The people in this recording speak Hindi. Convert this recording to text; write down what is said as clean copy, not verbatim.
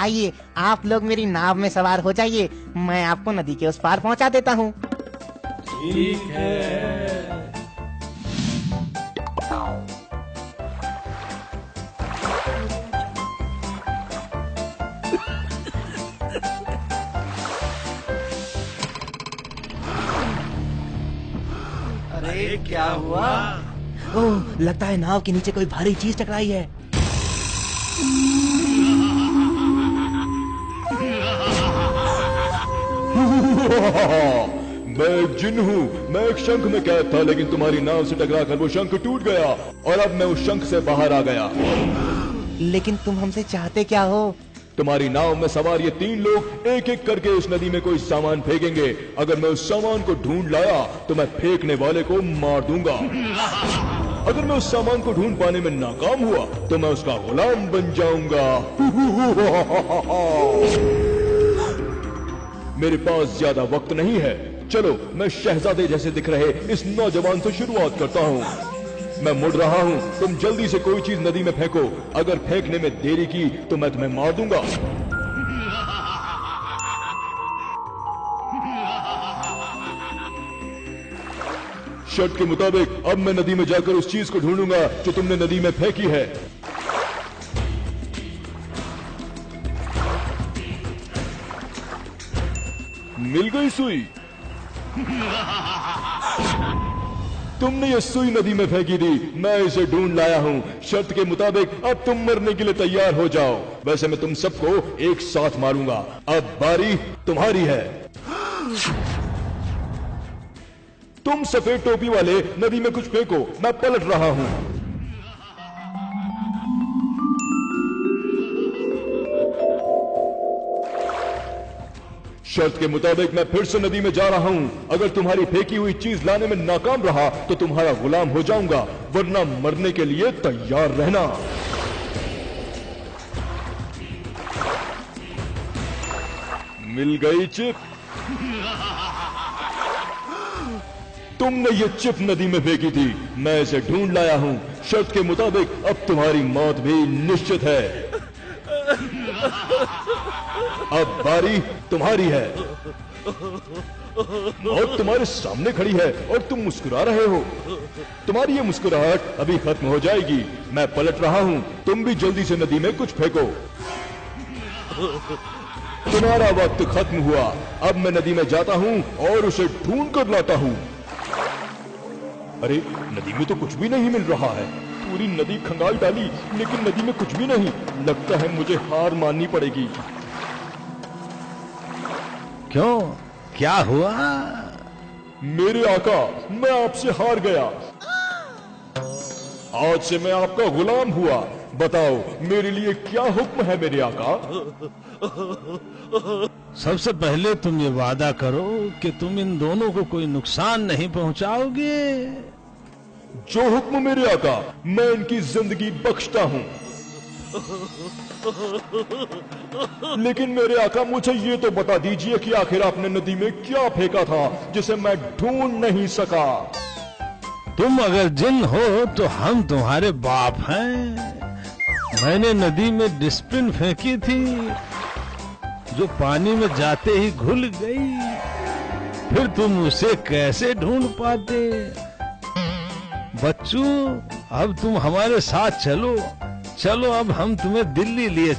आइए आप लोग मेरी नाव में सवार हो जाइए, मैं आपको नदी के उस पार पहुंचा देता हूँ। ठीक है। अरे क्या हुआ? ओह, लगता है नाव के नीचे कोई भारी चीज टकराई है। मैं एक जिन हूँ, मैं एक शंख में कैद था, लेकिन तुम्हारी नाव से टकराकर वो शंख टूट गया और अब मैं उस शंख से बाहर आ गया। लेकिन तुम हमसे चाहते क्या हो? तुम्हारी नाव में सवार ये 3 लोग एक एक करके उस नदी में कोई सामान फेंकेंगे। अगर मैं उस सामान को ढूंढ लाया तो मैं फेंकने वाले को मार दूंगा। अगर मैं उस सामान को ढूंढ पाने में नाकाम हुआ तो मैं उसका गुलाम बन जाऊंगा। मेरे पास ज्यादा वक्त नहीं है, चलो मैं शहजादे जैसे दिख रहे इस नौजवान से शुरुआत करता हूँ। मैं मुड़ रहा हूँ, तुम जल्दी से कोई चीज नदी में फेंको। अगर फेंकने में देरी की तो मैं तुम्हें मार दूंगा। शर्त के मुताबिक अब मैं नदी में जाकर उस चीज को ढूंढूंगा जो तुमने नदी में फेंकी है। मिल गई सुई। तुमने ये सुई नदी में फेंकी थी, मैं इसे ढूंढ लाया हूँ। शर्त के मुताबिक अब तुम मरने के लिए तैयार हो जाओ। वैसे मैं तुम सबको एक साथ मारूंगा। अब बारी तुम्हारी है। तुम सफेद टोपी वाले नदी में कुछ फेंको, मैं पलट रहा हूँ। शर्त के मुताबिक मैं फिर से नदी में जा रहा हूँ। अगर तुम्हारी फेंकी हुई चीज लाने में नाकाम रहा तो तुम्हारा गुलाम हो जाऊंगा, वरना मरने के लिए तैयार रहना। मिल गई चिप। तुमने ये चिप नदी में फेंकी थी, मैं इसे ढूंढ लाया हूँ। शर्त के मुताबिक अब तुम्हारी मौत भी निश्चित है। अब बारी तुम्हारी है। मौत तुम्हारे सामने खड़ी है और तुम मुस्कुरा रहे हो। तुम्हारी ये मुस्कुराहट अभी खत्म हो जाएगी। मैं पलट रहा हूँ, तुम भी जल्दी से नदी में कुछ फेंको। तुम्हारा वक्त खत्म हुआ। अब मैं नदी में जाता हूँ और उसे ढूंढ कर लाता हूँ। अरे नदी में तो कुछ भी नहीं मिल रहा है। पूरी नदी खंगाल डाली लेकिन नदी में कुछ भी नहीं। लगता है मुझे हार माननी पड़ेगी। क्यों, क्या हुआ? मेरे आका, मैं आपसे हार गया। आज से मैं आपका गुलाम हुआ। बताओ मेरे लिए क्या हुक्म है मेरे आका? सबसे पहले तुम ये वादा करो कि तुम इन दोनों को कोई नुकसान नहीं पहुंचाओगे। जो हुक्म मेरे आका, मैं इनकी जिंदगी बख्शता हूँ। लेकिन मेरे आका मुझे ये तो बता दीजिए कि आखिर आपने नदी में क्या फेंका था जिसे मैं ढूंढ नहीं सका? तुम अगर जिन हो तो हम तुम्हारे बाप हैं। मैंने नदी में डिस्पिन फेंकी थी जो पानी में जाते ही घुल गई। फिर तुम उसे कैसे ढूंढ पाते? बच्चों, अब तुम हमारे साथ चलो। चलो अब हम तुम्हें दिल्ली लिए